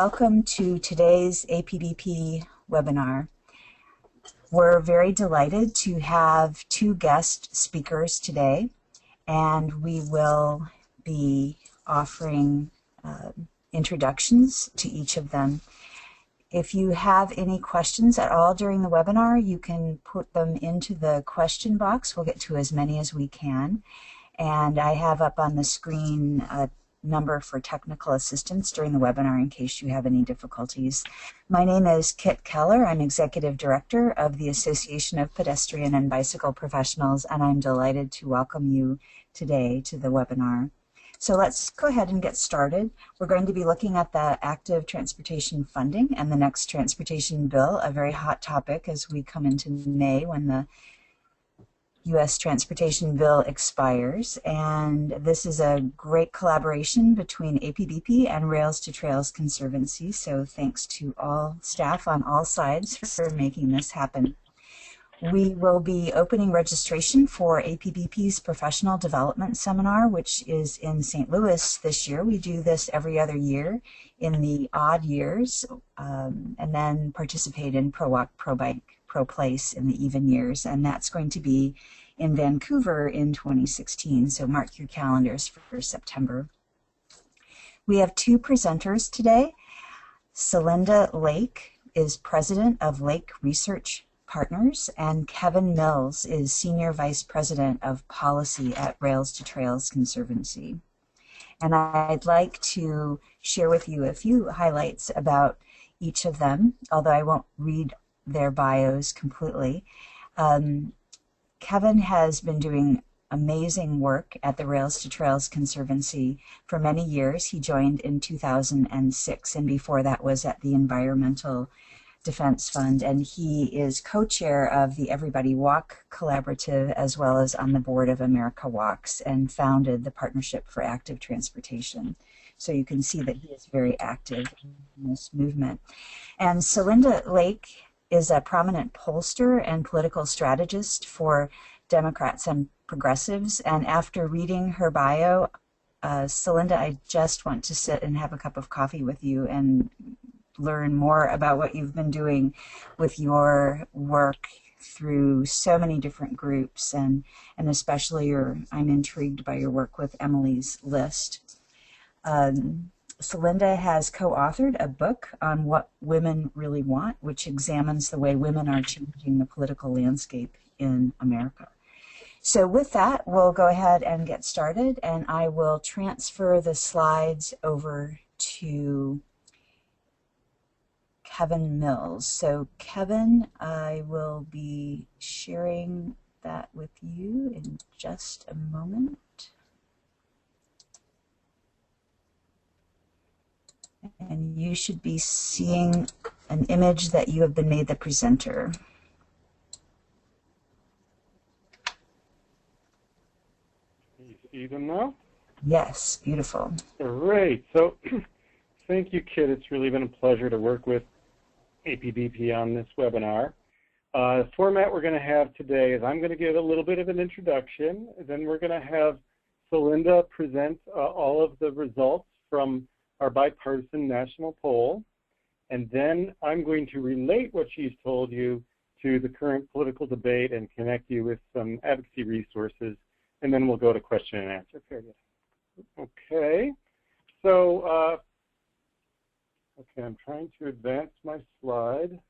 Welcome to today's APBP webinar. We're very delighted to have two guest speakers today, and we will be offering introductions to each of them. If you have any questions at all during the webinar, you can put them into the question box. We'll get to as many as we can. And I have up on the screen a number for technical assistance during the webinar in case you have any difficulties. My name is Kit Keller. I'm Executive Director of the Association of Pedestrian and Bicycle Professionals, and I'm delighted to welcome you today to the webinar. So let's go ahead and get started. We're going to be looking at the active transportation funding and the next transportation bill, a very hot topic as we come into May when the U.S. transportation bill expires, and this is a great collaboration between APBP and Rails-to-Trails Conservancy, so thanks to all staff on all sides for making this happen. We will be opening registration for APBP's Professional Development Seminar, which is in St. Louis this year. We do this every other year in the odd years, and then participate in ProWalk, ProBike, ProPlace in the even years, and that's going to be in Vancouver in 2016, so mark your calendars for September. We have two presenters today. Celinda Lake is President of Lake Research Partners, and Kevin Mills is Senior Vice President of Policy at Rails-to-Trails Conservancy. And I'd like to share with you a few highlights about each of them, although I won't read their bios completely. Kevin has been doing amazing work at the Rails-to-Trails Conservancy for many years. He joined in 2006, and before that was at the Environmental Defense Fund, and he is co-chair of the Everybody Walk Collaborative as well as on the board of America Walks, and founded the Partnership for Active Transportation. So you can see that he is very active in this movement. And Celinda Lake is a prominent pollster and political strategist for Democrats and progressives. And after reading her bio, Celinda, I just want to sit and have a cup of coffee with you and learn more about what you've been doing with your work through so many different groups, and especially I'm intrigued by your work with Emily's List. Celinda has co-authored a book on what women really want, which examines the way women are changing the political landscape in America. So with that, we'll go ahead and get started, and I will transfer the slides over to Kevin Mills. So Kevin, I will be sharing that with you in just a moment. And you should be seeing an image that you have been made the presenter. You see them now? Yes, beautiful. Great. So thank you, Kit. It's really been a pleasure to work with APBP on this webinar. The format we're going to have today is I'm going to give a little bit of an introduction, then we're going to have Celinda present all of the results from our bipartisan national poll, and then I'm going to relate what she's told you to the current political debate and connect you with some advocacy resources, and then we'll go to question and answer period. Okay, so okay, I'm trying to advance my slide.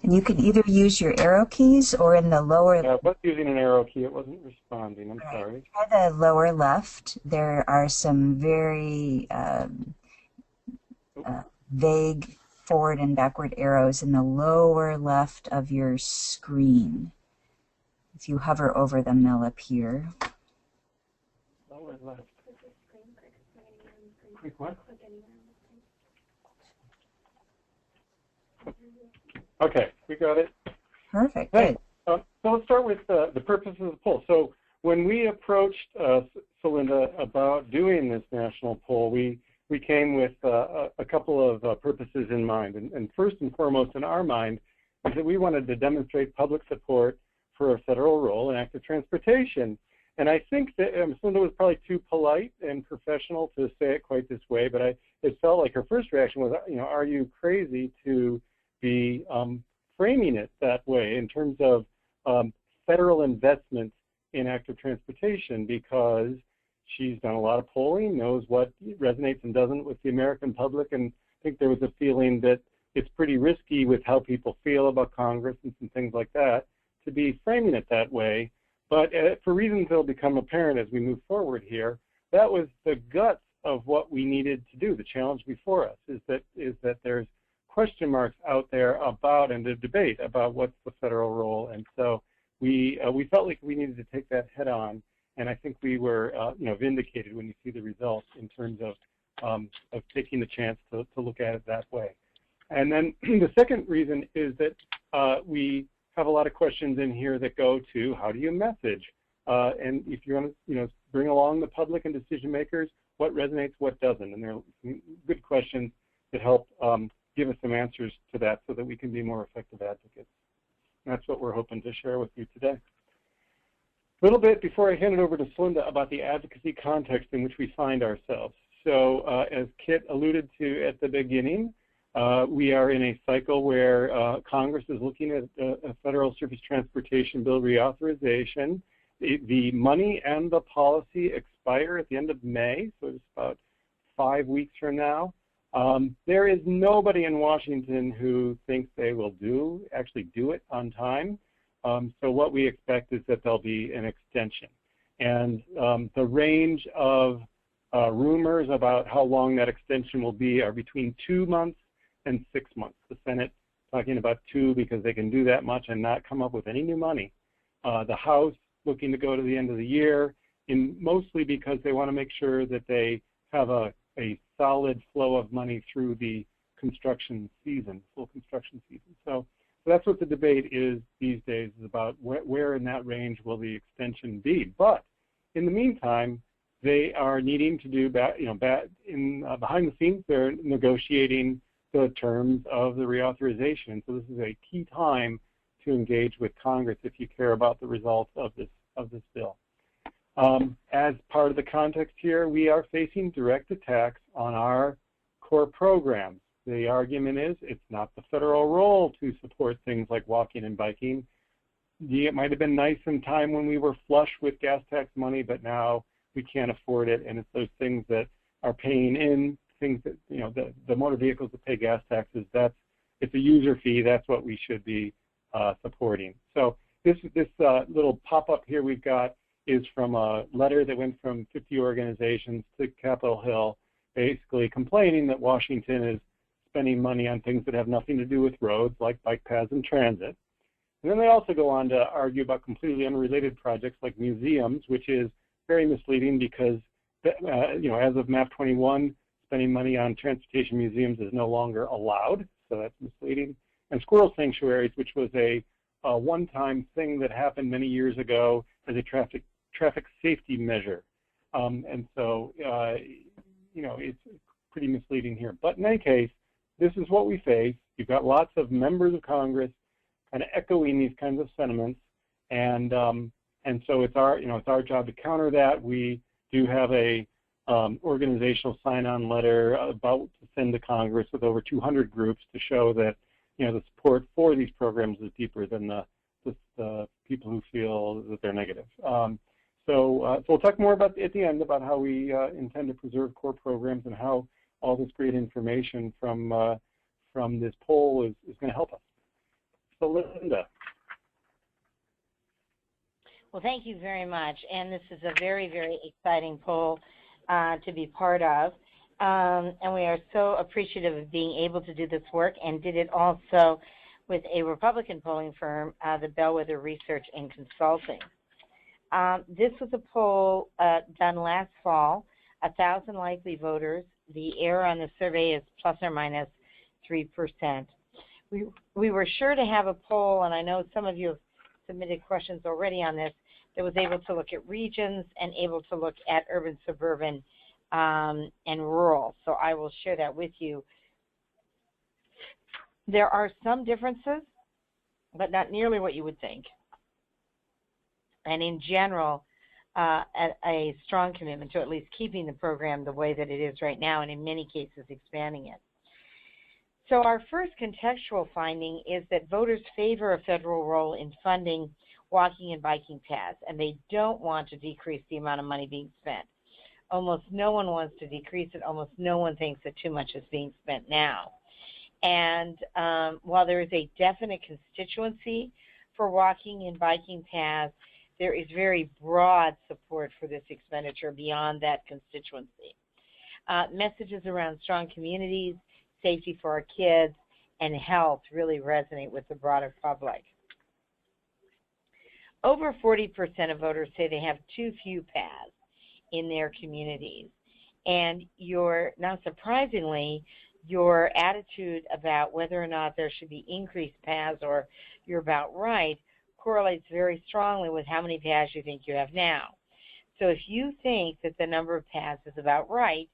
And you can either use your arrow keys or in the lower... Yeah, I was using an arrow key. It wasn't responding. I'm sorry. Try the lower left. There are some very vague forward and backward arrows in the lower left of your screen. If you hover over them, they'll appear. Lower left. Click what? Okay, we got it. Perfect. Hey, so let's start with the purpose of the poll. So when we approached Celinda about doing this national poll, we came with a couple of purposes in mind. And first and foremost in our mind is that we wanted to demonstrate public support for a federal role in active transportation. And I think that Linda was probably too polite and professional to say it quite this way, but it felt like her first reaction was, are you crazy to be framing it that way in terms of federal investment in active transportation, because she's done a lot of polling, knows what resonates and doesn't with the American public, and I think there was a feeling that it's pretty risky with how people feel about Congress and some things like that to be framing it that way. But for reasons that will become apparent as we move forward here, that was the guts of what we needed to do. The challenge before us is that there's question marks out there about, and the debate about, what's the federal role. And so we felt like we needed to take that head on, and I think we were vindicated when you see the results in terms of taking the chance to look at it that way. And then the second reason is that we have a lot of questions in here that go to, how do you message? And if you want to bring along the public and decision makers, what resonates, what doesn't? And there are some good questions that help give us some answers to that so that we can be more effective advocates. And that's what we're hoping to share with you today. A little bit before I hand it over to Celinda about the advocacy context in which we find ourselves. So as Kit alluded to at the beginning, we are in a cycle where Congress is looking at a federal surface transportation bill reauthorization. The money and the policy expire at the end of May, so it's about 5 weeks from now. There is nobody in Washington who thinks they will actually do it on time. So what we expect is that there'll be an extension. And the range of rumors about how long that extension will be are between 2 months and 6 months. The Senate talking about 2 because they can do that much and not come up with any new money. The House looking to go to the end of the year, mostly because they want to make sure that they have a solid flow of money through the construction season, full construction season. So that's what the debate is these days, is about where in that range will the extension be. But in the meantime, they are needing to do behind the scenes. They're negotiating the terms of the reauthorization. So this is a key time to engage with Congress if you care about the results of this bill. As part of the context here, we are facing direct attacks on our core programs. The argument is it's not the federal role to support things like walking and biking. It might have been nice in time when we were flush with gas tax money, but now we can't afford it, and it's those things that are paying in, things that, the motor vehicles that pay gas taxes, it's a user fee, that's what we should be supporting. So this little pop-up here we've got is from a letter that went from 50 organizations to Capitol Hill, basically complaining that Washington is spending money on things that have nothing to do with roads, like bike paths and transit. And then they also go on to argue about completely unrelated projects like museums, which is very misleading because, as of MAP 21, spending money on transportation museums is no longer allowed, so that's misleading. And squirrel sanctuaries, which was a one-time thing that happened many years ago as a traffic safety measure. And so, it's pretty misleading here. But in any case, this is what we face. You've got lots of members of Congress kind of echoing these kinds of sentiments, and so it's our job to counter that. We do have a organizational sign-on letter about to send to Congress with over 200 groups to show that the support for these programs is deeper than the people who feel that they're negative. So we'll talk more about at the end about how we intend to preserve core programs and how all this great information from this poll is going to help us. So Linda. Well, thank you very much. And this is a very, very exciting poll to be part of. And we are so appreciative of being able to do this work, and did it also with a Republican polling firm, the Bellwether Research and Consulting. This was a poll done last fall, 1,000 likely voters. The error on the survey is plus or minus 3%. We were sure to have a poll, and I know some of you have submitted questions already on this, that was able to look at regions and able to look at urban, suburban, and rural. So I will share that with you. There are some differences, but not nearly what you would think. And in general, a strong commitment to at least keeping the program the way that it is right now, and in many cases expanding it. So our first contextual finding is that voters favor a federal role in funding walking and biking paths, and they don't want to decrease the amount of money being spent. Almost no one wants to decrease it. Almost no one thinks that too much is being spent now. And while there is a definite constituency for walking and biking paths, there is very broad support for this expenditure beyond that constituency. Messages around strong communities, safety for our kids, and health really resonate with the broader public. Over 40% of voters say they have too few paths in their communities. And not surprisingly, your attitude about whether or not there should be increased paths or you're about right correlates very strongly with how many paths you think you have now. So if you think that the number of paths is about right,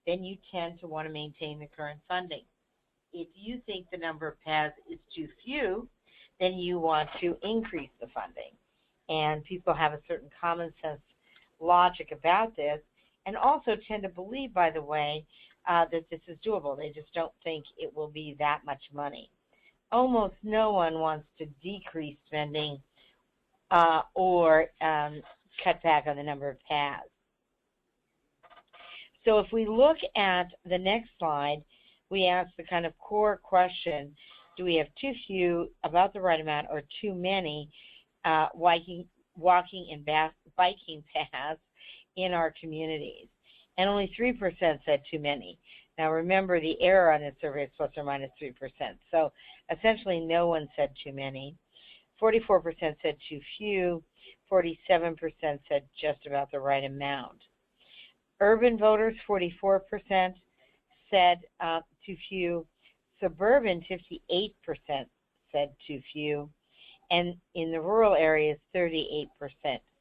then you tend to want to maintain the current funding. If you think the number of paths is too few, then you want to increase the funding. And people have a certain common sense logic about this, and also tend to believe, by the way, that this is doable. They just don't think it will be that much money. Almost no one wants to decrease spending or cut back on the number of paths. So if we look at the next slide, we ask the kind of core question, do we have too few, about the right amount, or too many walking and biking paths in our communities? And only 3% said too many. Now remember, the error on this survey is plus or minus 3%. So essentially no one said too many. 44% said too few. 47% said just about the right amount. Urban voters, 44% said too few. Suburban, 58% said too few. And in the rural areas, 38%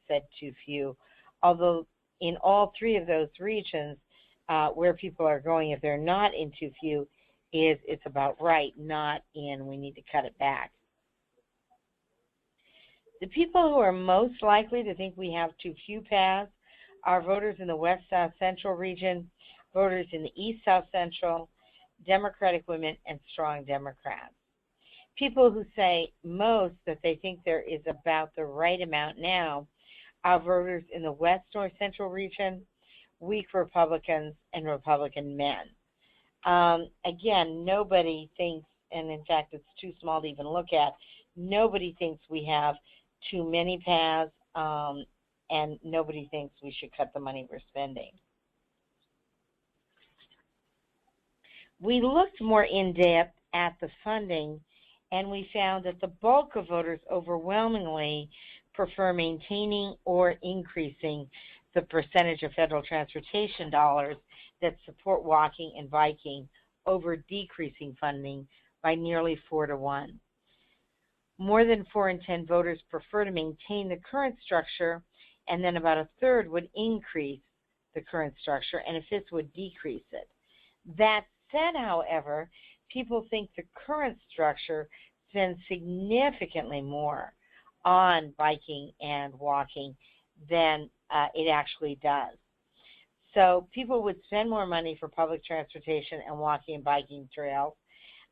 said too few. Although in all three of those regions, where people are going, if they're not in too few, it's about right, not in we need to cut it back. The people who are most likely to think we have too few paths are voters in the West-South Central region, voters in the East-South Central, Democratic women, and strong Democrats. People who say most that they think there is about the right amount now are voters in the West-North Central region, weak Republicans, and Republican men. Again, nobody thinks, and in fact it's too small to even look at, nobody thinks we have too many paths, and nobody thinks we should cut the money we're spending. We looked more in depth at the funding, and we found that the bulk of voters overwhelmingly prefer maintaining or increasing the percentage of federal transportation dollars that support walking and biking over decreasing funding by nearly 4 to 1. More than 4 in 10 voters prefer to maintain the current structure, and then about a third would increase the current structure, and a fifth would decrease it. That said, however, people think the current structure spends significantly more on biking and walking than it actually does. So people would spend more money for public transportation and walking and biking trails,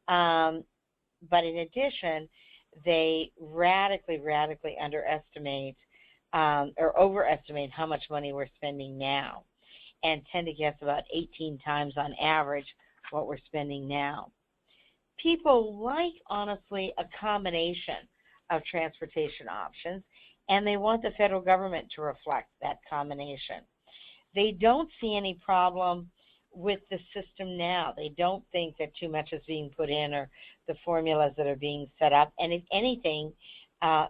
but in addition, they radically underestimate or overestimate how much money we're spending now, and tend to guess about 18 times on average what we're spending now. People like, honestly, a combination of transportation options, and they want the federal government to reflect that combination. They don't see any problem with the system now. They don't think that too much is being put in or the formulas that are being set up, and if anything,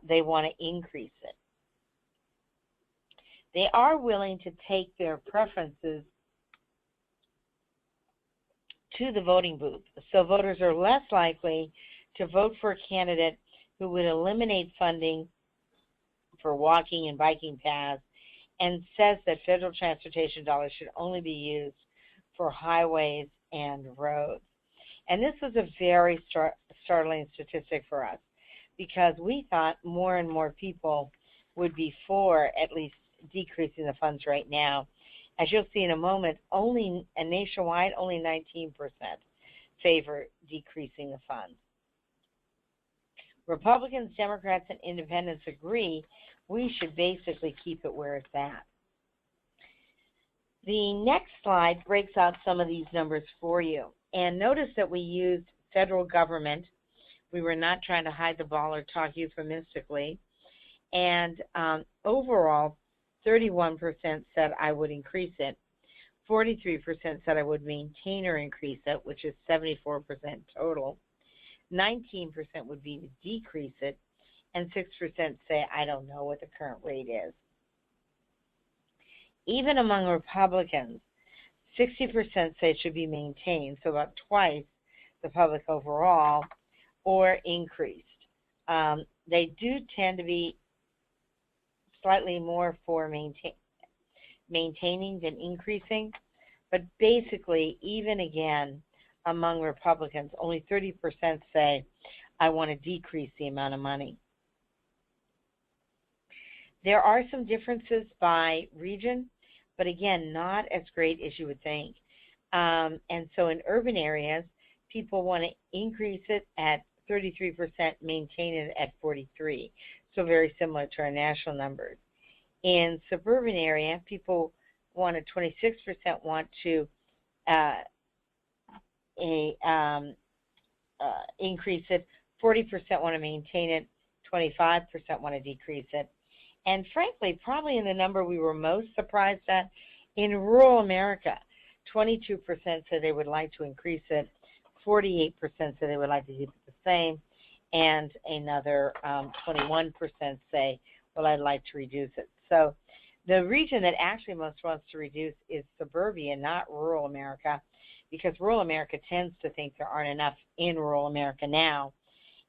they want to increase it. They are willing to take their preferences to the voting booth. So voters are less likely to vote for a candidate who would eliminate funding for walking and biking paths and says that federal transportation dollars should only be used for highways and roads. And this was a very startling statistic for us, because we thought more and more people would be for at least decreasing the funds right now. As you'll see in a moment, nationwide, only 19% favor decreasing the funds. Republicans, Democrats, and independents agree we should basically keep it where it's at. The next slide breaks out some of these numbers for you. And notice that we used federal government. We were not trying to hide the ball or talk euphemistically. And overall, 31% said I would increase it. 43% said I would maintain or increase it, which is 74% total. 19% would be to decrease it, and 6% say I don't know what the current rate is. Even among Republicans, 60% say it should be maintained, so about twice the public overall, or increased. They do tend to be slightly more for maintaining than increasing, but basically, even again, among Republicans, only 30% say, I want to decrease the amount of money. There are some differences by region, but again, not as great as you would think. And so in urban areas, people want to increase it at 33%, maintain it at 43%. So very similar to our national numbers. In suburban area, people want to 26% want to increase it, 40% want to maintain it, 25% want to decrease it. And frankly, probably in the number we were most surprised at, in rural America, 22% said they would like to increase it, 48% said they would like to keep it the same, and another 21% say, well, I'd like to reduce it. So the region that actually most wants to reduce is suburbia, not rural America, because rural America tends to think there aren't enough in rural America now.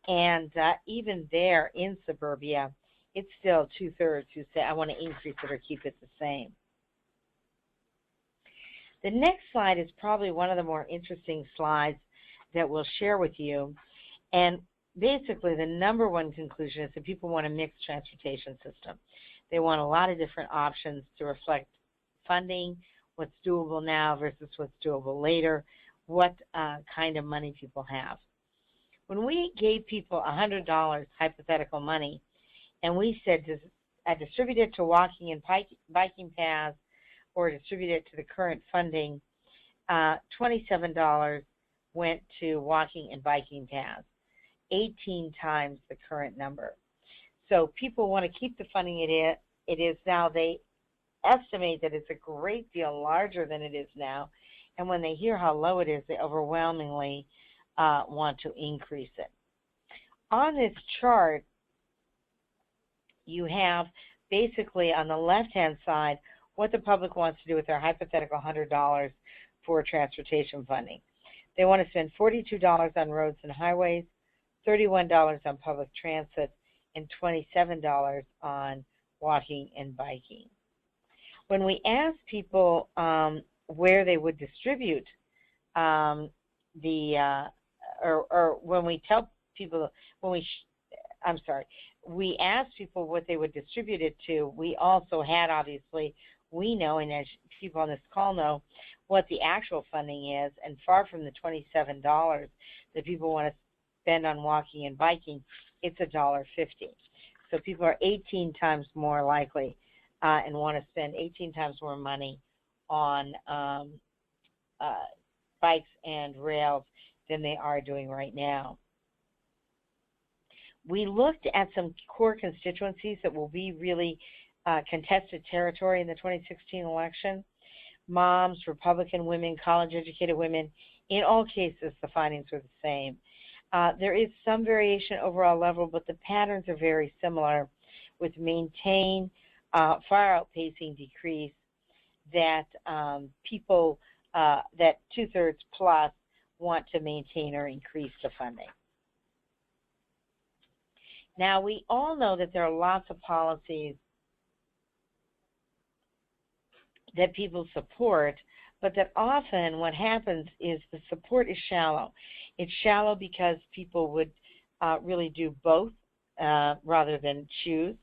And even there in suburbia, it's still 2/3 who say, I want to increase it or keep it the same. The next slide is probably one of the more interesting slides that we'll share with you. And basically, the number one conclusion is that people want a mixed transportation system. They want a lot of different options to reflect funding, what's doable now versus what's doable later, what kind of money people have. When we gave people $100 hypothetical money, and we said, distribute it to walking and biking paths or distribute it to the current funding, $27 went to walking and biking paths, 18 times the current number. So people want to keep the funding it is now. They estimate that it's a great deal larger than it is now, and when they hear how low it is, they overwhelmingly want to increase it. On this chart, you have basically on the left-hand side what the public wants to do with their hypothetical $100 for transportation funding. They want to spend $42 on roads and highways, $31 on public transit, and $27 on walking and biking. When we ask we asked people what they would distribute it to, we also had, obviously, we know, and as people on this call know, what the actual funding is, and far from the $27 that people want to spend on walking and biking, it's $1.50. So people are 18 times more likely and want to spend 18 times more money on bikes and rails than they are doing right now. We looked at some core constituencies that will be really contested territory in the 2016 election. Moms, Republican women, college-educated women. In all cases, the findings were the same. There is some variation overall level, but the patterns are very similar, with maintain, far outpacing decrease, that people, that 2/3 plus want to maintain or increase the funding. Now, we all know that there are lots of policies that people support, but that often what happens is the support is shallow. It's shallow because people would really do both rather than choose.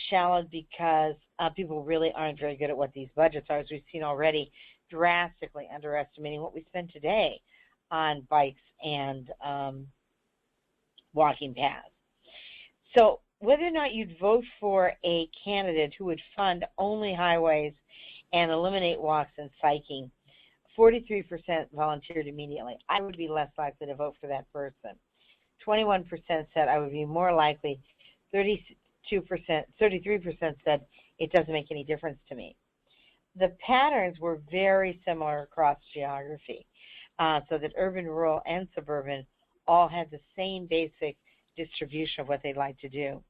Shallow because people really aren't very good at what these budgets are, as we've seen already, drastically underestimating what we spend today on bikes and walking paths. So whether or not you'd vote for a candidate who would fund only highways and eliminate walks and cycling, 43% volunteered immediately. I would be less likely to vote for that person. 21% said I would be more likely. 33% said it doesn't make any difference to me. The patterns were very similar across geography, so that urban, rural, and suburban all had the same basic distribution of what they'd like to do.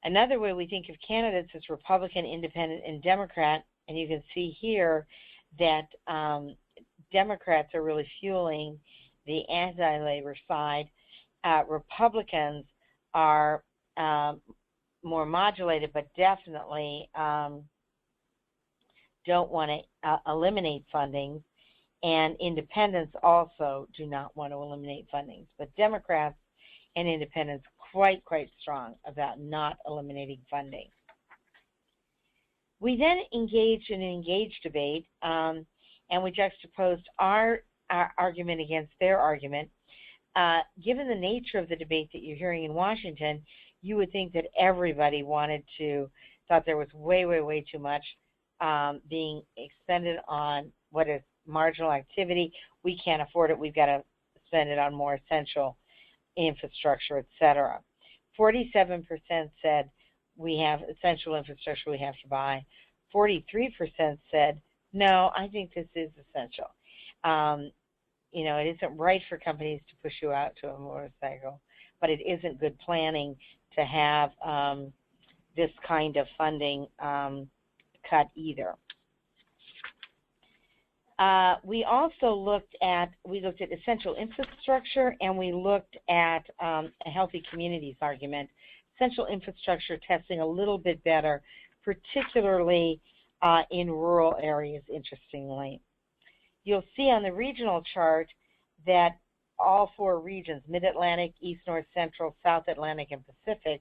Another way we think of candidates is Republican, Independent, and Democrat, and you can see here that Democrats are really fueling the anti-labor side. Republicans are more modulated, but definitely don't want to eliminate funding, and independents also do not want to eliminate funding. But Democrats and independents quite strong about not eliminating funding. We then engaged in an engaged debate, and we juxtaposed our argument against their argument. Given the nature of the debate that you're hearing in Washington, you would think that everybody thought there was way too much being expended on what is marginal activity. We can't afford it. We've got to spend it on more essential infrastructure, etc. 47% said we have essential infrastructure we have to buy. 43% said, no, I think this is essential. You know, it isn't right for companies to push you out to a motorcycle, but it isn't good planning to have this kind of funding cut either. We also looked at essential infrastructure, and we looked at a healthy communities argument. Essential infrastructure testing a little bit better, particularly in rural areas, interestingly. You'll see on the regional chart that all four regions, Mid-Atlantic, East, North, Central, South Atlantic, and Pacific,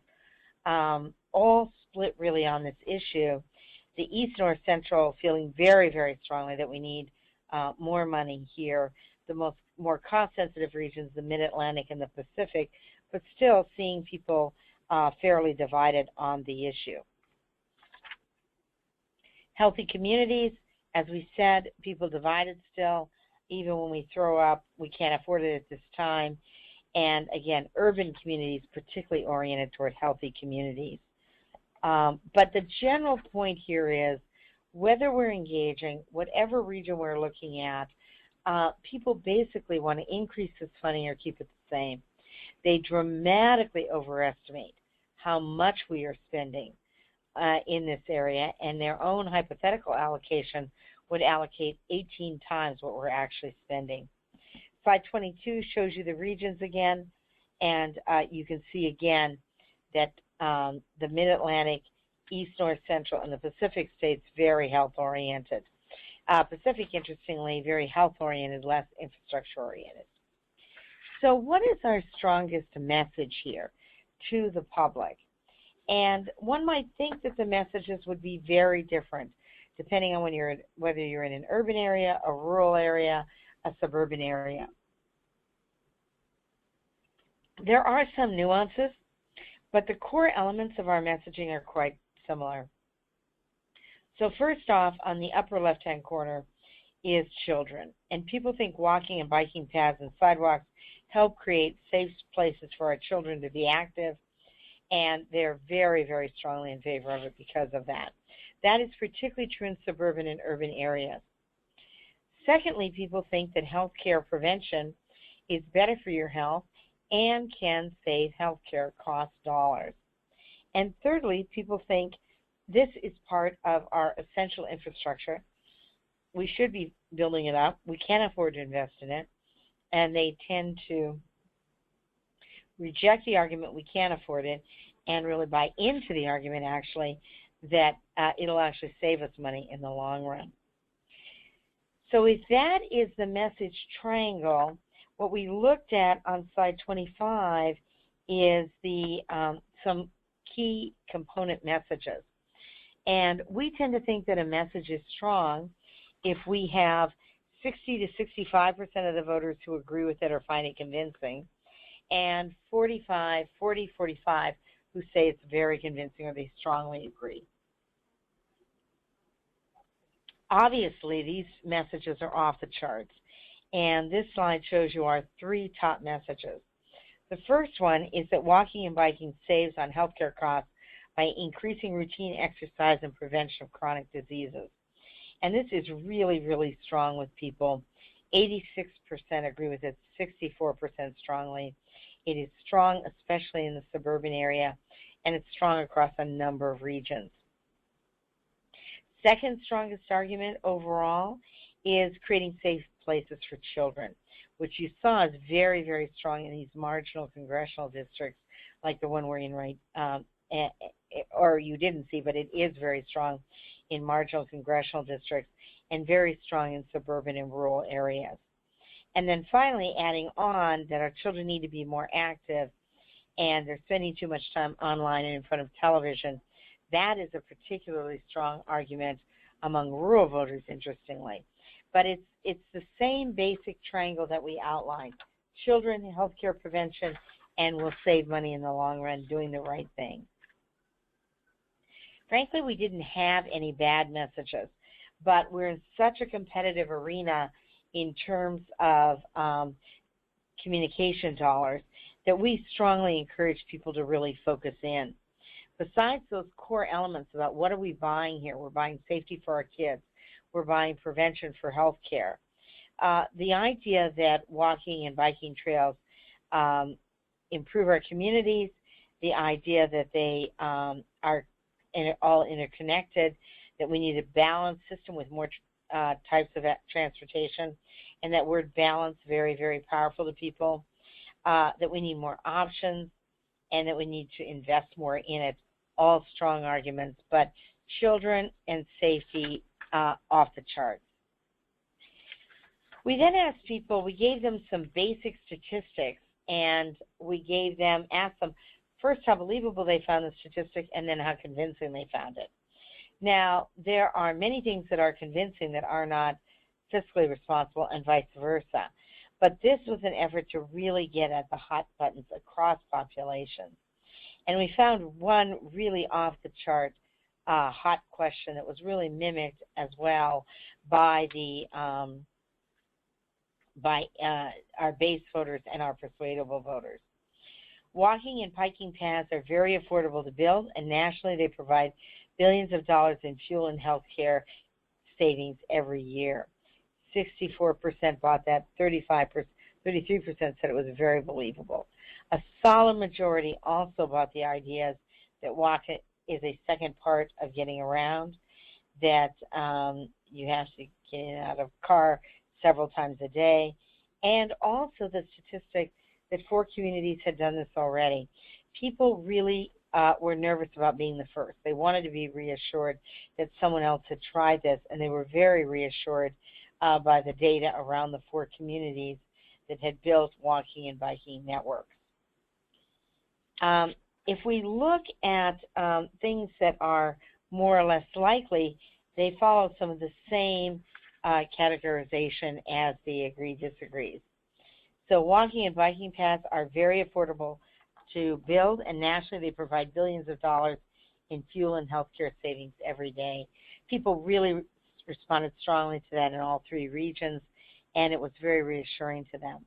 all split really on this issue. The East, North, Central feeling very strongly that we need more money here. The more cost-sensitive regions, the Mid-Atlantic and the Pacific, but still seeing people fairly divided on the issue. Healthy communities, as we said, people divided still. Even when we throw up, we can't afford it at this time. And again, urban communities particularly oriented toward healthy communities. But the general point here is, whether we're engaging, whatever region we're looking at, people basically want to increase this funding or keep it the same. They dramatically overestimate how much we are spending in this area, and their own hypothetical allocation would allocate 18 times what we're actually spending. Slide 22 shows you the regions again, and you can see again that the Mid-Atlantic, East, North, Central, and the Pacific states very health-oriented. Pacific, interestingly, very health-oriented, less infrastructure-oriented. So what is our strongest message here to the public? And one might think that the messages would be very different depending on whether you're in an urban area, a rural area, a suburban area. There are some nuances, but the core elements of our messaging are quite similar. So first off, on the upper left-hand corner is children. And people think walking and biking paths and sidewalks help create safe places for our children to be active, and they're very strongly in favor of it because of that. That is particularly true in suburban and urban areas. Secondly, people think that healthcare prevention is better for your health and can save healthcare cost dollars. And thirdly, people think this is part of our essential infrastructure. We should be building it up. We can't afford to invest in it. And they tend to reject the argument we can't afford it and really buy into the argument, actually, that it'll actually save us money in the long run. So if that is the message triangle, what we looked at on slide 25 is some key component messages. And we tend to think that a message is strong if we have 60 to 65% of the voters who agree with it or find it convincing, and 40, 45 who say it's very convincing or they strongly agree. Obviously, these messages are off the charts, and this slide shows you our 3 top messages. The first one is that walking and biking saves on healthcare costs by increasing routine exercise and prevention of chronic diseases. And this is really, really strong with people. 86% agree with it, 64% strongly. It is strong, especially in the suburban area, and it's strong across a number of regions. Second strongest argument overall is creating safe places for children, which you saw is very, very strong in these marginal congressional districts like the one we're in right, or you didn't see, but it is very strong in marginal congressional districts and very strong in suburban and rural areas. And then finally adding on that our children need to be more active and they're spending too much time online and in front of television. That is a particularly strong argument among rural voters, interestingly. But it's the same basic triangle that we outlined. Children, healthcare prevention, and will save money in the long run doing the right thing. Frankly, we didn't have any bad messages, but we're in such a competitive arena in terms of communication dollars that we strongly encourage people to really focus in. Besides those core elements about what are we buying here, we're buying safety for our kids, we're buying prevention for health care. The idea that walking and biking trails improve our communities, the idea that they are all interconnected, that we need a balanced system with more types of transportation, and that word balance, very, very powerful to people, that we need more options, and that we need to invest more in it. All strong arguments, but children and safety off the charts. We then asked people, we gave them some basic statistics, and we asked them first how believable they found the statistic and then how convincing they found it. Now, there are many things that are convincing that are not fiscally responsible and vice versa, but this was an effort to really get at the hot buttons across populations. And we found one really off-the-chart hot question that was really mimicked as well by our base voters and our persuadable voters. Walking and biking paths are very affordable to build, and nationally they provide billions of dollars in fuel and health care savings every year. 64% bought that, 33% said it was very believable. A solid majority also bought the ideas that walking is a second part of getting around, that you have to get in and out of a car several times a day, and also the statistic that 4 communities had done this already. People really were nervous about being the first. They wanted to be reassured that someone else had tried this, and they were very reassured by the data around the 4 communities that had built walking and biking networks. If we look at things that are more or less likely, they follow some of the same categorization as the agree-disagrees. So walking and biking paths are very affordable to build, and nationally they provide billions of dollars in fuel and healthcare savings every day. People really responded strongly to that in all 3 regions, and it was very reassuring to them.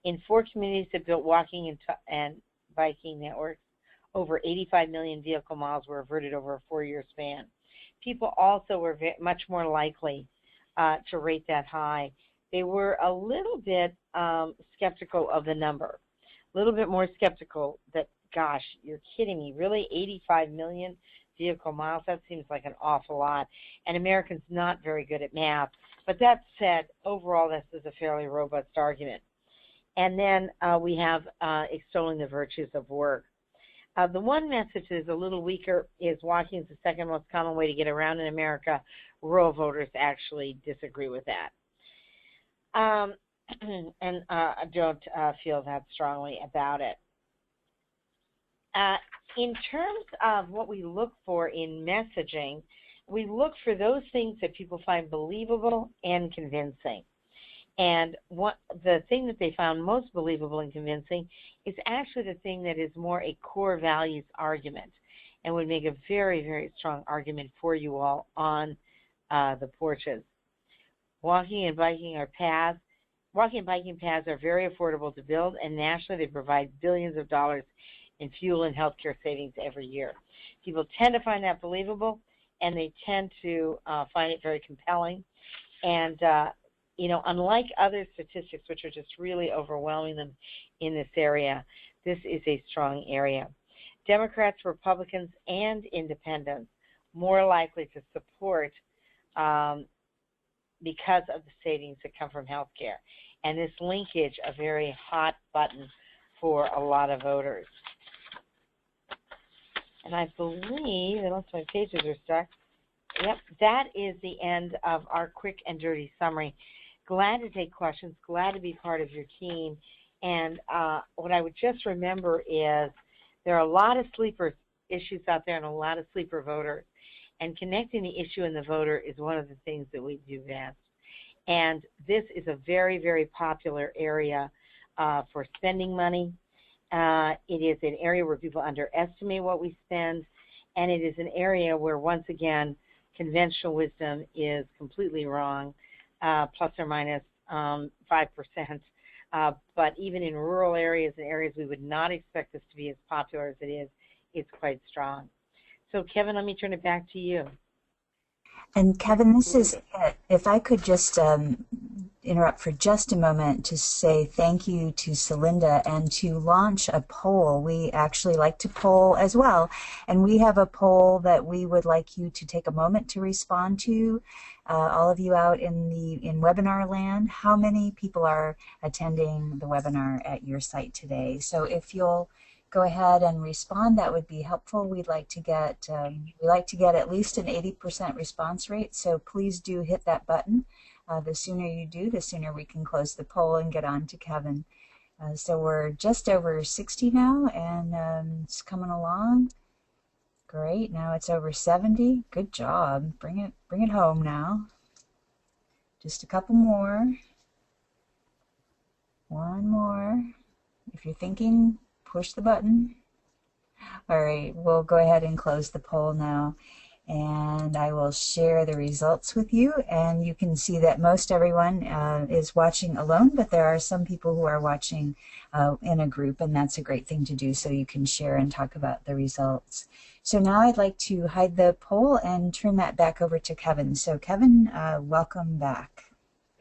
In 4 communities that built walking and biking networks, over 85 million vehicle miles were averted over a 4-year span. People also were much more likely to rate that high. They were a little bit skeptical of the number, a little bit more skeptical that, gosh, you're kidding me, really 85 million vehicle miles? That seems like an awful lot. And Americans not very good at math. But that said, overall, this is a fairly robust argument. And then we have extolling the virtues of work. The one message that is a little weaker is walking is the second most common way to get around in America. Rural voters actually disagree with that. And don't feel that strongly about it. in terms of what we look for in messaging, we look for those things that people find believable and convincing. And the thing that they found most believable and convincing is actually the thing that is more a core values argument and would make a very, very strong argument for you all on the porches. Walking and biking paths are very affordable to build, and nationally they provide billions of dollars in fuel and healthcare savings every year. People tend to find that believable, and they tend to find it very compelling. And you know, unlike other statistics, which are just really overwhelming them in this area, this is a strong area. Democrats, Republicans, and independents more likely to support because of the savings that come from health care. And this linkage, a very hot button for a lot of voters. And I believe, unless my pages are stuck, yep, that is the end of our quick and dirty summary. Glad to take questions, glad to be part of your team. And what I would just remember is there are a lot of sleeper issues out there and a lot of sleeper voters. And connecting the issue and the voter is one of the things that we do best. And this is a very, very popular area for spending money. It is an area where people underestimate what we spend. And it is an area where, once again, conventional wisdom is completely wrong, plus or minus 5%. But even in rural areas and areas we would not expect this to be as popular as it is, it's quite strong. So, Kevin, let me turn it back to you. And Kevin, this is it. If I could just interrupt for just a moment to say thank you to Celinda and to launch a poll. We actually like to poll as well, and we have a poll that we would like you to take a moment to respond to. All of you out in webinar land, how many people are attending the webinar at your site today? So if you'll go ahead and respond, that would be helpful. We'd like to get at least an 80% response rate, so please do hit that button. The sooner you do, the sooner we can close the poll and get on to Kevin. So we're just over 60 now, and it's coming along. Great. Now it's over 70. Good job. Bring it home now. Just a couple more. One more. If you're thinking, push the button. All right, we'll go ahead and close the poll now, and I will share the results with you. And you can see that most everyone is watching alone, but there are some people who are watching in a group, and that's a great thing to do, so you can share and talk about the results. So now I'd like to hide the poll and turn that back over to Kevin. So Kevin, welcome back.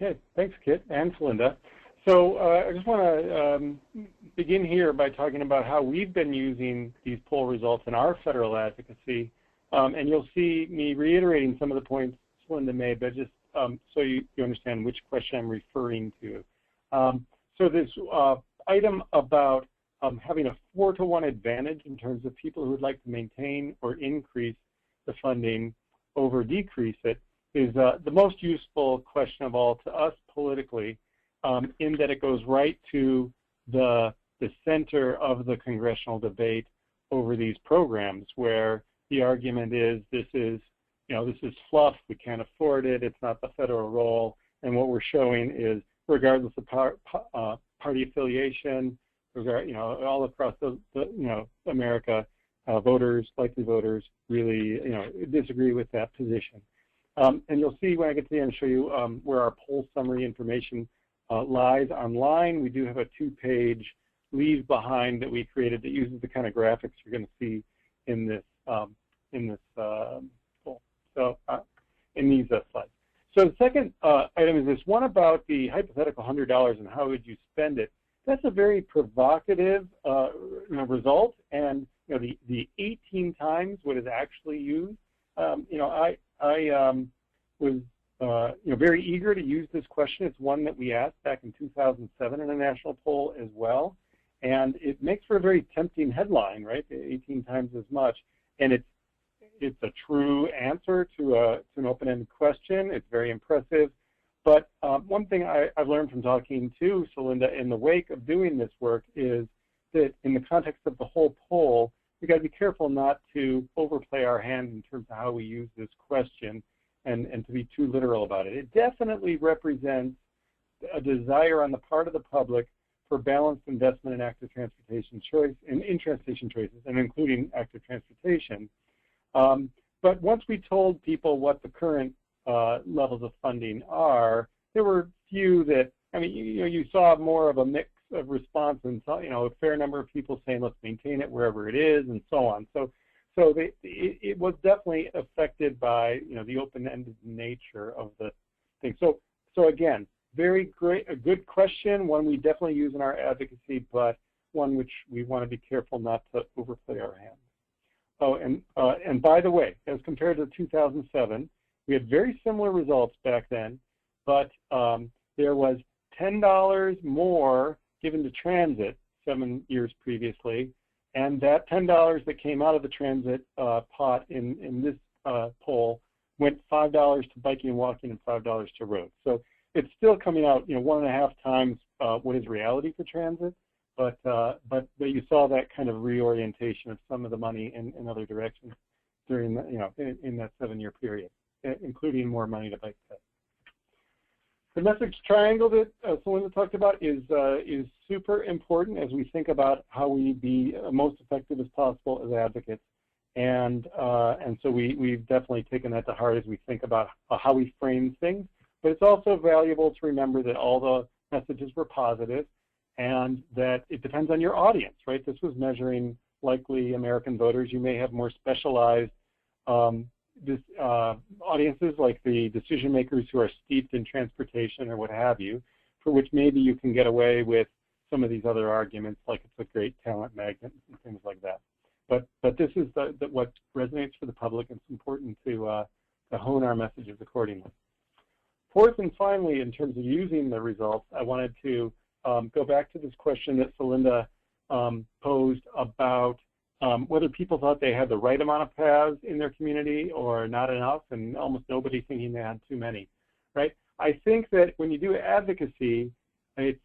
Okay, thanks, Kit and Celinda. So I just want to begin here by talking about how we've been using these poll results in our federal advocacy. And you'll see me reiterating some of the points Celinda made, but just so you understand which question I'm referring to. So this item about having a 4-to-1 advantage in terms of people who would like to maintain or increase the funding over decrease it is the most useful question of all to us politically, in that it goes right to the center of the congressional debate over these programs, where the argument is this is fluff, we can't afford it, it's not the federal role, and what we're showing is, regardless of party affiliation, all across America, likely voters really disagree with that position. And you'll see when I get to the end, show you where our poll summary information lies online. We do have a 2-page leave behind that we created that uses the kind of graphics you're going to see in this poll. So in these slides. So the second item is this one about the hypothetical $100 and how would you spend it. That's a very provocative result, and the 18 times what is actually used. I was very eager to use this question. It's one that we asked back in 2007 in a national poll as well, and it makes for a very tempting headline, right? 18 times as much, and it's a true answer to an open-ended question. It's very impressive. But one thing I've learned from talking to Celinda in the wake of doing this work is that in the context of the whole poll, we got to be careful not to overplay our hand in terms of how we use this question and to be too literal about it. It definitely represents a desire on the part of the public for balanced investment in active transportation choice, in transportation choices, and including active transportation. But once we told people what the current levels of funding are, there were few that, I mean, you saw more of a mix of response, and a fair number of people saying let's maintain it wherever it is, and so on. So it was definitely affected by the open-ended nature of the thing. So again, a good question, one we definitely use in our advocacy, but one which we want to be careful not to overplay our hand. Oh, and by the way, as compared to 2007, we had very similar results back then, but there was $10 more given to transit 7 years previously, and that $10 that came out of the transit pot in this poll went $5 to biking and walking and $5 to roads. So it's still coming out 1.5 times what is reality for transit, but you saw that kind of reorientation of some of the money in other directions during in that 7-year period, including more money to bike ped. The message triangle that Celinda talked about is super important as we think about how we be most effective as possible as advocates, and so we've definitely taken that to heart as we think about how we frame things. But it's also valuable to remember that all the messages were positive, and that it depends on your audience, right? This was measuring likely American voters. You may have more specialized audiences, like the decision makers who are steeped in transportation or what have you, for which maybe you can get away with some of these other arguments, like it's a great talent magnet and things like that. But this is what resonates for the public, and it's important to hone our messages accordingly. Fourth and finally, in terms of using the results, I wanted to go back to this question that Celinda posed about whether people thought they had the right amount of paths in their community or not enough, and almost nobody thinking they had too many, right? I think that when you do advocacy, it's,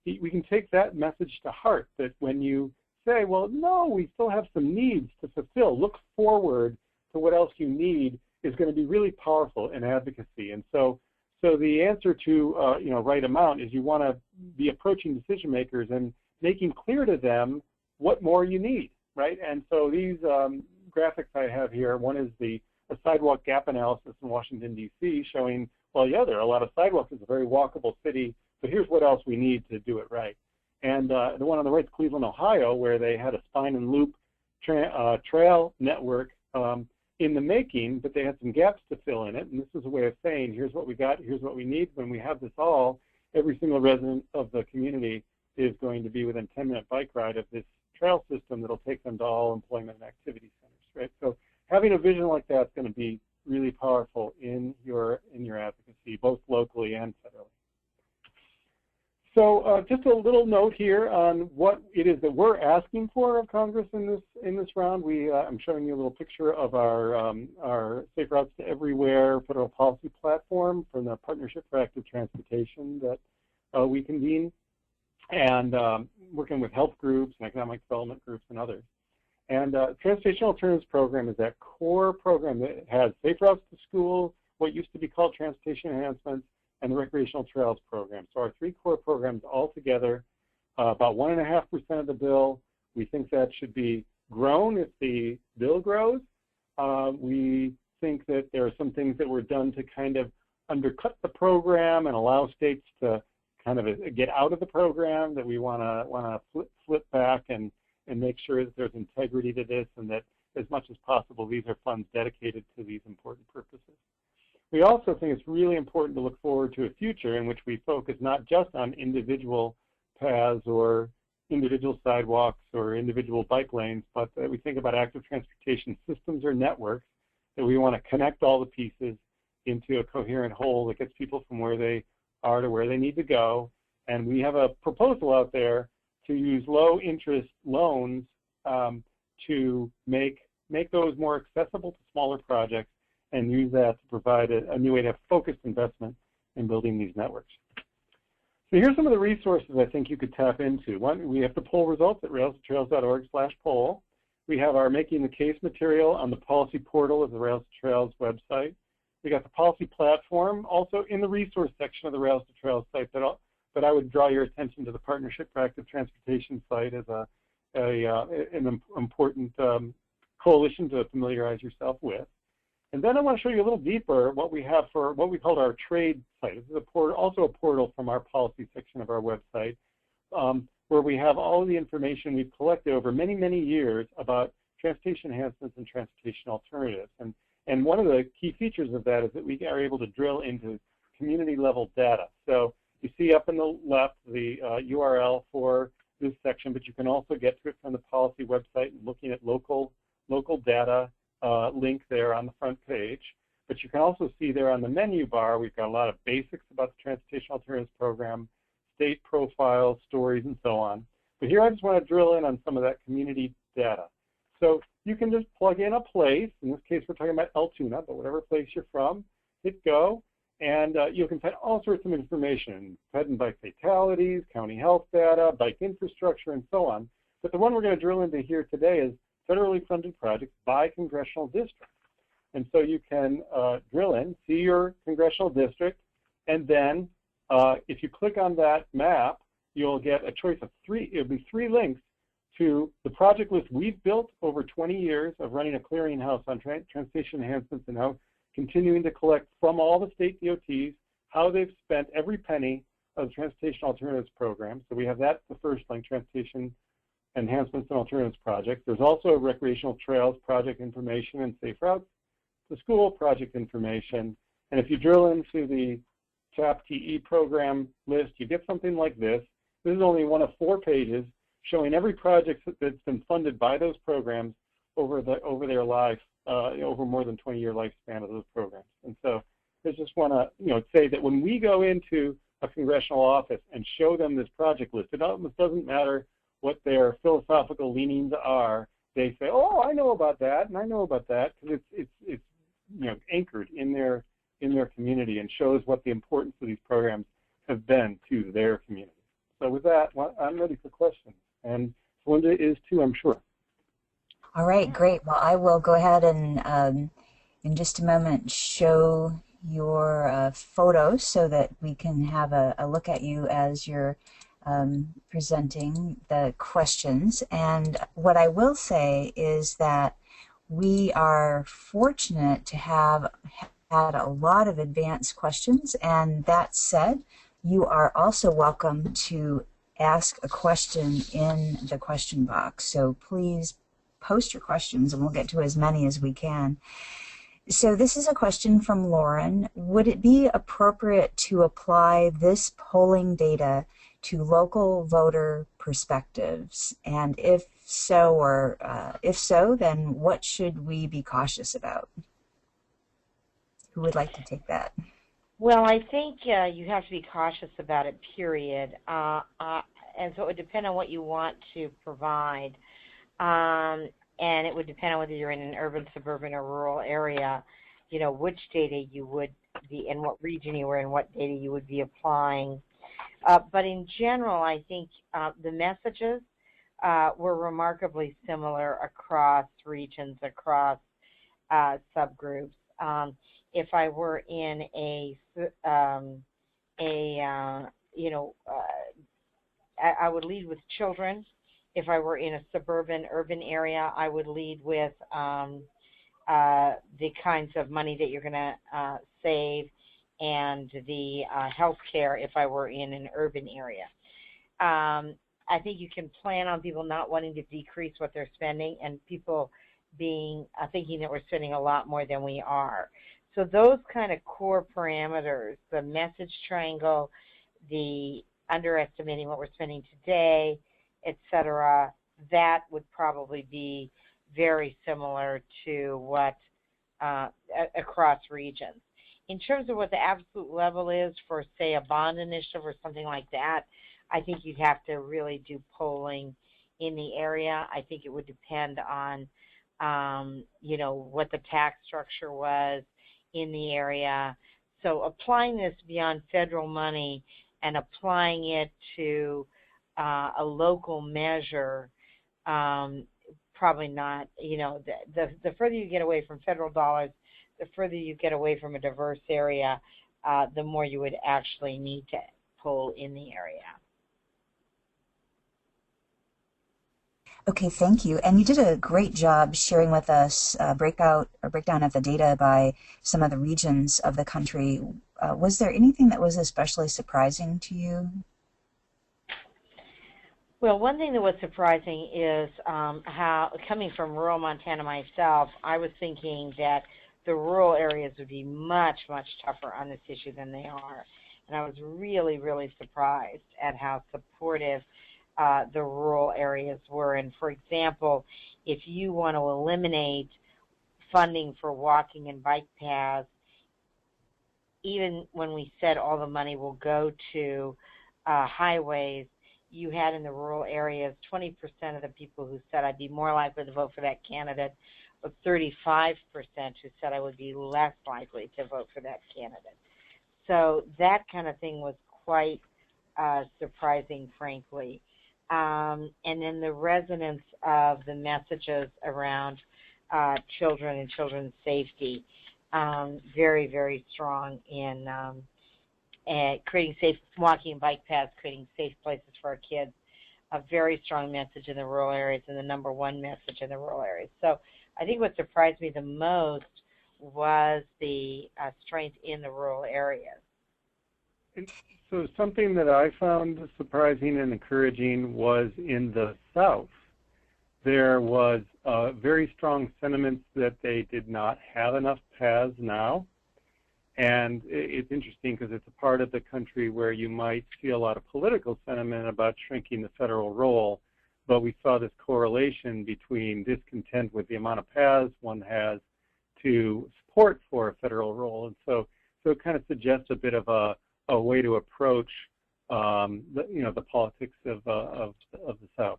we can take that message to heart, that when you say, well, no, we still have some needs to fulfill, look forward to what else you need, is going to be really powerful in advocacy. And so the answer to right amount is you want to be approaching decision makers and making clear to them what more you need, right? And so these graphics I have here, one is a sidewalk gap analysis in Washington, D.C., showing, well, yeah, there are a lot of sidewalks. It's a very walkable city, but here's what else we need to do it right. And the one on the right is Cleveland, Ohio, where they had a spine and loop trail network in the making, but they had some gaps to fill in it. And this is a way of saying, here's what we got, here's what we need. When we have this all, every single resident of the community is going to be within a 10-minute bike ride of this trail system that'll take them to all employment and activity centers, right? So having a vision like that is going to be really powerful in your advocacy, both locally and federally. So just a little note here on what it is that we're asking for of Congress in this round. I'm showing you a little picture of our Safe Routes to Everywhere federal policy platform from the Partnership for Active Transportation that we convene, and working with health groups and economic development groups and others. And Transportation Alternatives Program is that core program that has Safe Routes to School, what used to be called Transportation Enhancements, and the Recreational Trails Program. So our 3 core programs all together, about 1.5% of the bill. We think that should be grown if the bill grows. We think that there are some things that were done to kind of undercut the program and allow states to kind of get out of the program, that we want to flip back and make sure that there's integrity to this, and that as much as possible these are funds dedicated to these important purposes. We also think it's really important to look forward to a future in which we focus not just on individual paths or individual sidewalks or individual bike lanes, but that we think about active transportation systems or networks, that we want to connect all the pieces into a coherent whole that gets people from where they are to where they need to go. And we have a proposal out there to use low interest loans to make those more accessible to smaller projects, and use that to provide a new way to have focused investment in building these networks. So here's some of the resources I think you could tap into. One, we have the poll results at rails-to-trails.org/poll. We have our Making the Case material on the policy portal of the Rails-to-Trails website. We got the policy platform also in the resource section of the Rails-to-Trails site, but I would draw your attention to the Partnership for Active Transportation site as an important coalition to familiarize yourself with. And then I want to show you a little deeper what we have for what we call our trade site. This is also a portal from our policy section of our website, where we have all of the information we've collected over many, many years about transportation enhancements and transportation alternatives. And one of the key features of that is that we are able to drill into community-level data. So you see up in the left the URL for this section, but you can also get to it from the policy website and looking at local data link there on the front page. But you can also see there on the menu bar, we've got a lot of basics about the Transportation Alternatives Program, state profiles, stories, and so on. But here I just want to drill in on some of that community data. So you can just plug in a place. In this case, we're talking about Altoona, but whatever place you're from, hit go, and you can find all sorts of information, ped and bike fatalities, county health data, bike infrastructure, and so on. But the one we're going to drill into here today is federally funded projects by congressional district. And so you can drill in, see your congressional district, and then if you click on that map, you'll get a choice of it'll be three links to the project list we've built over 20 years of running a clearinghouse on transportation enhancements and how continuing to collect from all the state DOTs how they've spent every penny of the Transportation Alternatives Program. So we have that, the first link, Transportation Enhancements and Alternatives Project. There's also recreational trails project information and safe routes to school project information. And if you drill into the TAP-TE program list, you get something like this. This is only one of 4 pages showing every project that's been funded by those programs over their life, over more than 20-year lifespan of those programs. And so I just want to say that when we go into a congressional office and show them this project list, it almost doesn't matter what their philosophical leanings are. They say, oh, I know about that, and I know about that, because it's anchored in their community and shows what the importance of these programs have been to their community. So with that, I'm ready for questions, and Linda is too, I'm sure. All right, great. Well, I will go ahead and in just a moment show your photos so that we can have a look at you as you're presenting the questions. And what I will say is that we are fortunate to have had a lot of advanced questions, and that said, you are also welcome to ask a question in the question box. So please post your questions and we'll get to as many as we can. So this is a question from Lauren. Would it be appropriate to apply this polling data to local voter perspectives? And if so, then what should we be cautious about? Who would like to take that? Well, I think you have to be cautious about it, period. And so it would depend on what you want to provide. And it would depend on whether you're in an urban, suburban, or rural area, which data you would be, in what region you were in, what data you would be applying. But in general, I think the messages were remarkably similar across regions, across subgroups. If I were in I would lead with children. If I were in a suburban, urban area, I would lead with the kinds of money that you're going to save and the health care if I were in an urban area. I think you can plan on people not wanting to decrease what they're spending and people being thinking that we're spending a lot more than we are. So those kind of core parameters, the message triangle, the underestimating what we're spending today, etc., that would probably be very similar to what across regions. In terms of what the absolute level is for, say, a bond initiative or something like that, I think you'd have to really do polling in the area. I think it would depend on, what the tax structure was in the area. So applying this beyond federal money and applying it to a local measure probably not, the further you get away from federal dollars, the further you get away from a diverse area, the more you would actually need to pull in the area. Okay, thank you. And you did a great job sharing with us breakdown of the data by some of the regions of the country. Was there anything that was especially surprising to you? Well, one thing that was surprising is how, coming from rural Montana myself, I was thinking that the rural areas would be much, much tougher on this issue than they are. And I was really, really surprised at how supportive the rural areas were. And for example, if you want to eliminate funding for walking and bike paths, even when we said all the money will go to highways, you had in the rural areas 20% of the people who said I'd be more likely to vote for that candidate, but 35% who said I would be less likely to vote for that candidate. So that kind of thing was quite surprising, frankly. And then the resonance of the messages around children and children's safety, very, very strong in creating safe walking and bike paths, creating safe places for our kids, a very strong message in the rural areas and the number one message in the rural areas. So I think what surprised me the most was the strength in the rural areas. So something that I found surprising and encouraging was in the South. There was very strong sentiments that they did not have enough paths now. And it's interesting because it's a part of the country where you might see a lot of political sentiment about shrinking the federal role, but we saw this correlation between discontent with the amount of paths one has to support for a federal role. And so it kind of suggests a bit of a way to approach the politics of the South.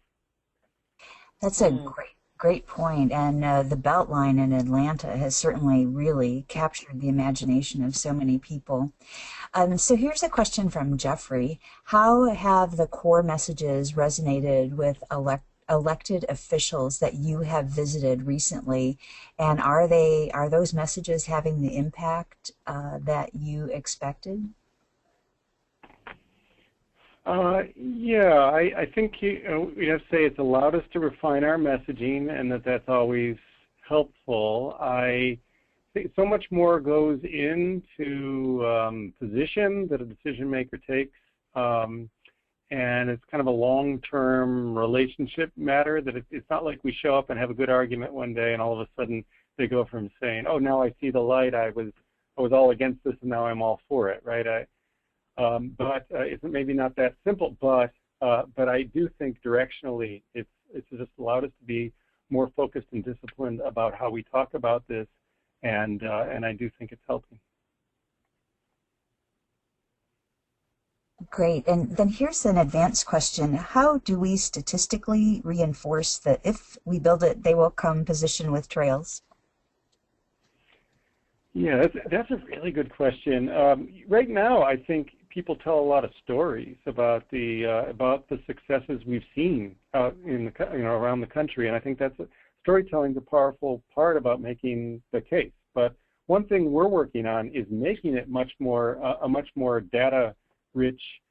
That's a great point. And the Beltline in Atlanta has certainly really captured the imagination of so many people. So here's a question from Jeffrey. How have the core messages resonated with elected officials that you have visited recently? And are those messages having the impact that you expected? Yeah, I think we have to say it's allowed us to refine our messaging, and that's always helpful. I think so much more goes into position that a decision maker takes, and it's kind of a long-term relationship matter. That it's not like we show up and have a good argument one day, and all of a sudden they go from saying, "Oh, now I see the light. I was all against this, and now I'm all for it." Right? But it's maybe not that simple. But I do think directionally, it's just allowed us to be more focused and disciplined about how we talk about this, and I do think it's helping. Great. And then here's an advanced question. How do we statistically reinforce that if we build it, they will come position with trails? Yeah, that's a really good question. Right now, I think people tell a lot of stories about the successes we've seen out in around the country, and I think storytelling is a powerful part about making the case. But one thing we're working on is making it a much more data-rich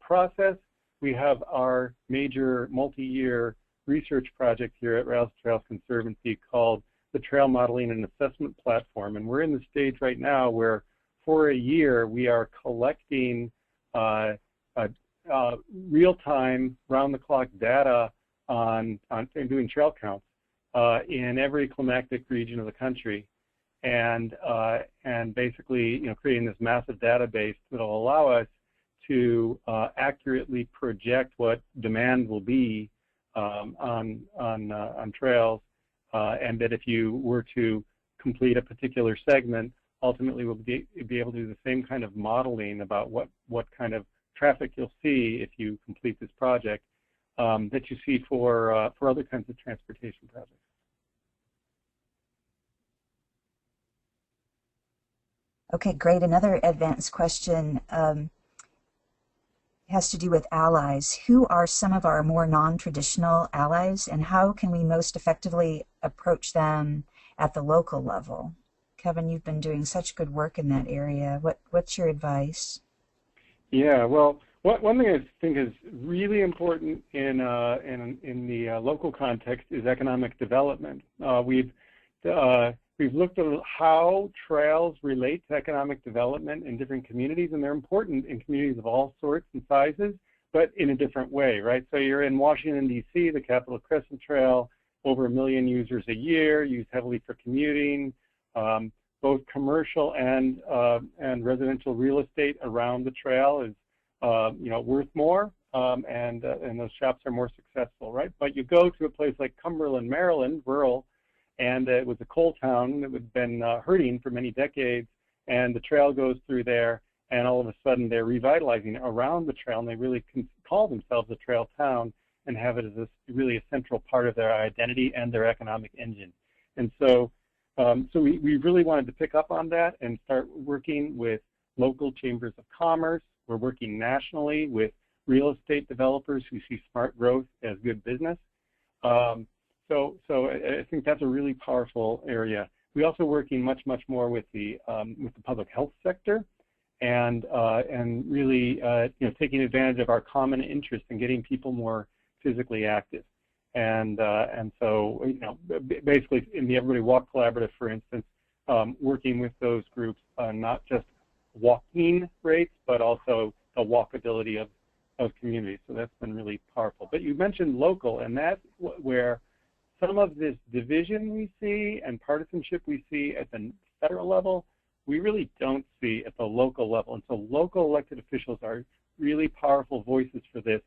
process. We have our major multi-year research project here at Rails-to-Trails Conservancy called the Trail Modeling and Assessment Platform, and we're in the stage right now where for a year we are collecting real-time, round-the-clock data on doing trail counts in every climactic region of the country, and basically creating this massive database that will allow us to accurately project what demand will be on trails. And that if you were to complete a particular segment, ultimately we'll be able to do the same kind of modeling about what kind of traffic you'll see if you complete this project that you see for other kinds of transportation projects. Okay, great. Another advanced question. has to do with allies. Who are some of our more non-traditional allies, and how can we most effectively approach them at the local level? Kevin, you've been doing such good work in that area. What's your advice? Yeah, well, one thing I think is really important in the local context is economic development. We've looked at how trails relate to economic development in different communities, and they're important in communities of all sorts and sizes, but in a different way, right? So you're in Washington, D.C., the Capitol Crescent Trail, over 1 million users a year, used heavily for commuting. Both commercial and residential real estate around the trail is, worth more, and those shops are more successful, right? But you go to a place like Cumberland, Maryland, rural, and it was a coal town that had been hurting for many decades, and the trail goes through there, and all of a sudden they're revitalizing around the trail, and they really can call themselves a trail town and have it as really a central part of their identity and their economic engine. And so we really wanted to pick up on that and start working with local chambers of commerce. We're working nationally with real estate developers who see smart growth as good business. So I think that's a really powerful area. We're also working much more with the public health sector, and really taking advantage of our common interest in getting people more physically active. And so basically in the Everybody Walk Collaborative, for instance, working with those groups on not just walking rates, but also the walkability of communities. So that's been really powerful. But you mentioned local, and that's where some of this division we see and partisanship we see at the federal level, we really don't see at the local level. And so local elected officials are really powerful voices for this,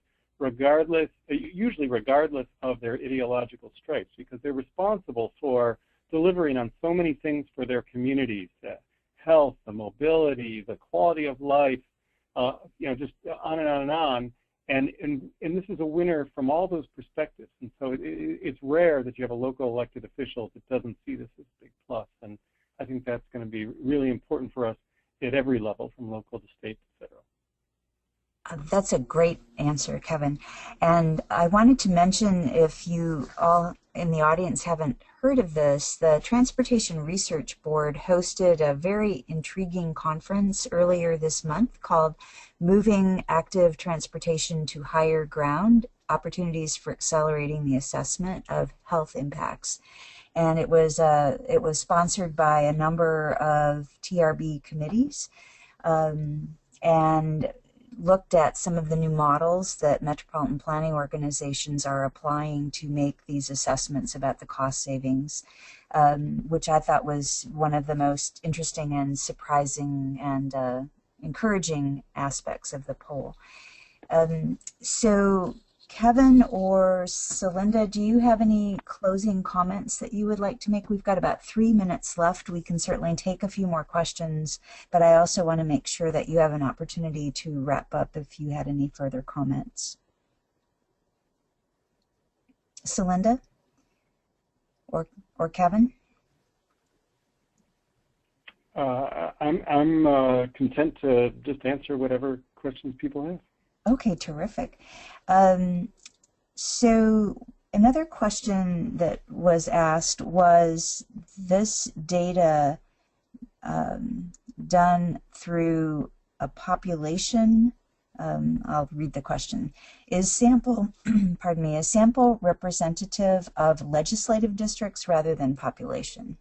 usually regardless of their ideological stripes, because they're responsible for delivering on so many things for their communities, the health, the mobility, the quality of life, just on and on and on. And this is a winner from all those perspectives. And so it's rare that you have a local elected official that doesn't see this as a big plus. And I think that's going to be really important for us at every level, from local to state to federal. That's a great answer, Kevin. And I wanted to mention, if you all in the audience haven't heard of this, the Transportation Research Board hosted a very intriguing conference earlier this month called Moving Active Transportation to Higher Ground, Opportunities for Accelerating the Assessment of Health Impacts. And it was sponsored by a number of TRB committees, and looked at some of the new models that metropolitan planning organizations are applying to make these assessments about the cost savings, which I thought was one of the most interesting and surprising and encouraging aspects of the poll. So Kevin or Celinda, do you have any closing comments that you would like to make? We've got about 3 minutes left. We can certainly take a few more questions, but I also want to make sure that you have an opportunity to wrap up if you had any further comments. Celinda or Kevin? I'm content to just answer whatever questions people have. Okay, terrific. So another question that was asked was this data done through a population? I'll read the question. Is sample, pardon me, is sample representative of legislative districts rather than population?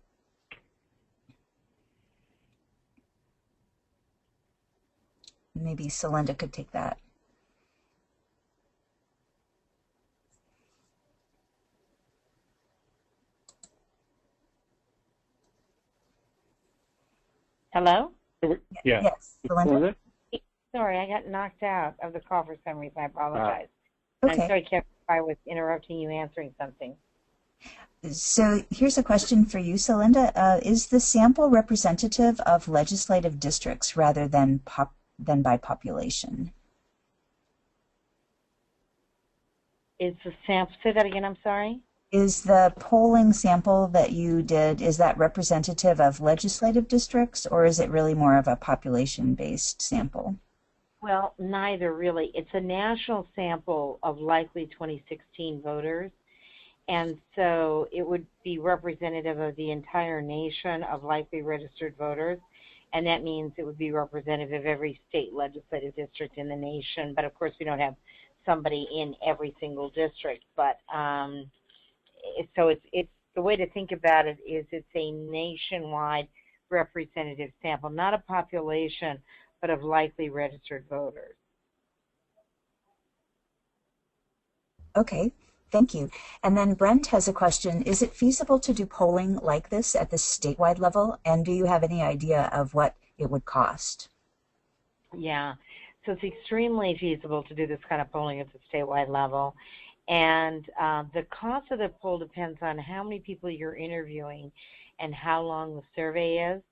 Maybe Celinda could take that. Hello? Yeah. Yes, Celinda. Sorry, I got knocked out of the call for some reason. I apologize. Okay. I'm sorry, Kevin, if I was interrupting you answering something. So here's a question for you, Celinda. Is the sample representative of legislative districts rather than by population? Is the sample, say that again, I'm sorry? Is the polling sample that you did, is that representative of legislative districts, or is it really more of a population-based sample? Well, neither really. It's a national sample of likely 2016 voters, and so it would be representative of the entire nation of likely registered voters, and that means it would be representative of every state legislative district in the nation. But of course, we don't have somebody in every single district. But so it's the way to think about it is it's a nationwide representative sample, not a population, but of likely registered voters. Okay, thank you. And then Brent has a question. Is it feasible to do polling like this at the statewide level? And do you have any idea of what it would cost? Yeah, so it's extremely feasible to do this kind of polling at the statewide level. And the cost of the poll depends on how many people you're interviewing and how long the survey is.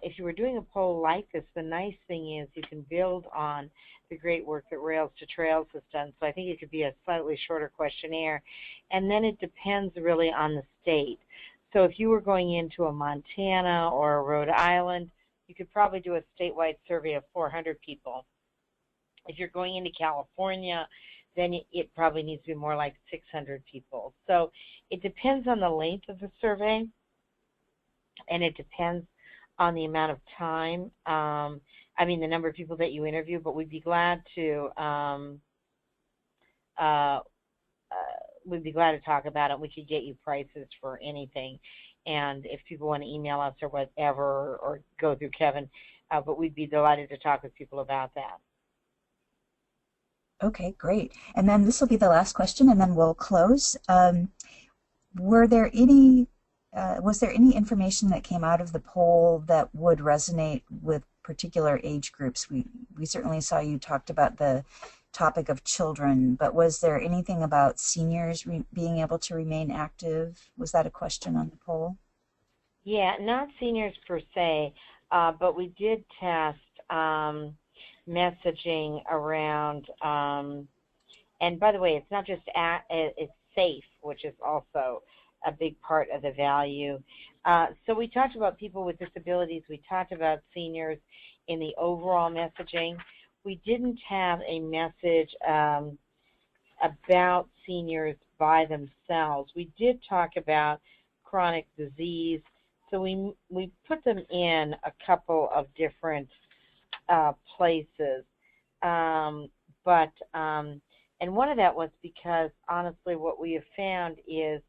If you were doing a poll like this, the nice thing is you can build on the great work that Rails-to-Trails has done. So I think it could be a slightly shorter questionnaire. And then it depends really on the state. So if you were going into a Montana or a Rhode Island, you could probably do a statewide survey of 400 people. If you're going into California, then it probably needs to be more like 600 people. So it depends on the length of the survey, and it depends on the amount of time, the number of people that you interview, but we'd be glad to talk about it. We could get you prices for anything, and if people want to email us or whatever, or go through Kevin, but we'd be delighted to talk with people about that. Okay, great. And then this will be the last question, and then we'll close. Was there any information that came out of the poll that would resonate with particular age groups? We certainly saw you talked about the topic of children, but was there anything about seniors being able to remain active? Was that a question on the poll? Yeah, not seniors per se, but we did test messaging around, and by the way, it's not just it's safe, which is also a big part of the value. So we talked about people with disabilities. We talked about seniors in the overall messaging. We didn't have a message about seniors by themselves. We did talk about chronic disease. So we put them in a couple of different places. And one of that was because, honestly, what we have found is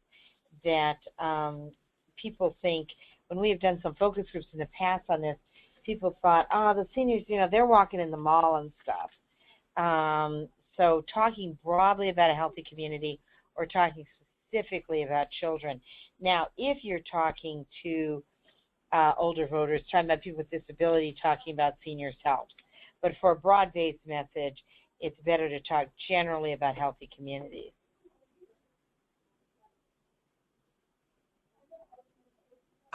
that people think, when we have done some focus groups in the past on this, people thought, oh, the seniors, they're walking in the mall and stuff. So talking broadly about a healthy community or talking specifically about children. Now, if you're talking to older voters, talking about people with disability, talking about seniors' health. But for a broad-based message, it's better to talk generally about healthy communities.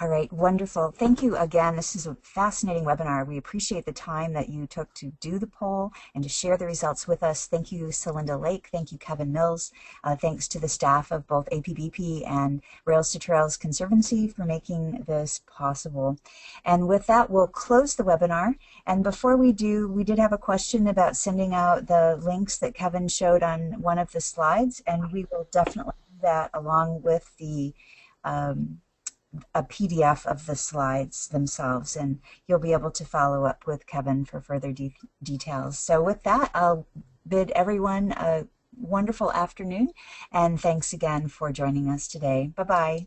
All right, wonderful. Thank you again. This is a fascinating webinar. We appreciate the time that you took to do the poll and to share the results with us. Thank you, Celinda Lake. Thank you, Kevin Mills. Thanks to the staff of both APBP and Rails-to-Trails Conservancy for making this possible. And with that, we'll close the webinar. And before we do, we did have a question about sending out the links that Kevin showed on one of the slides, and we will definitely do that along with the a PDF of the slides themselves, and you'll be able to follow up with Kevin for further details. So with that, I'll bid everyone a wonderful afternoon, and thanks again for joining us today. Bye-bye.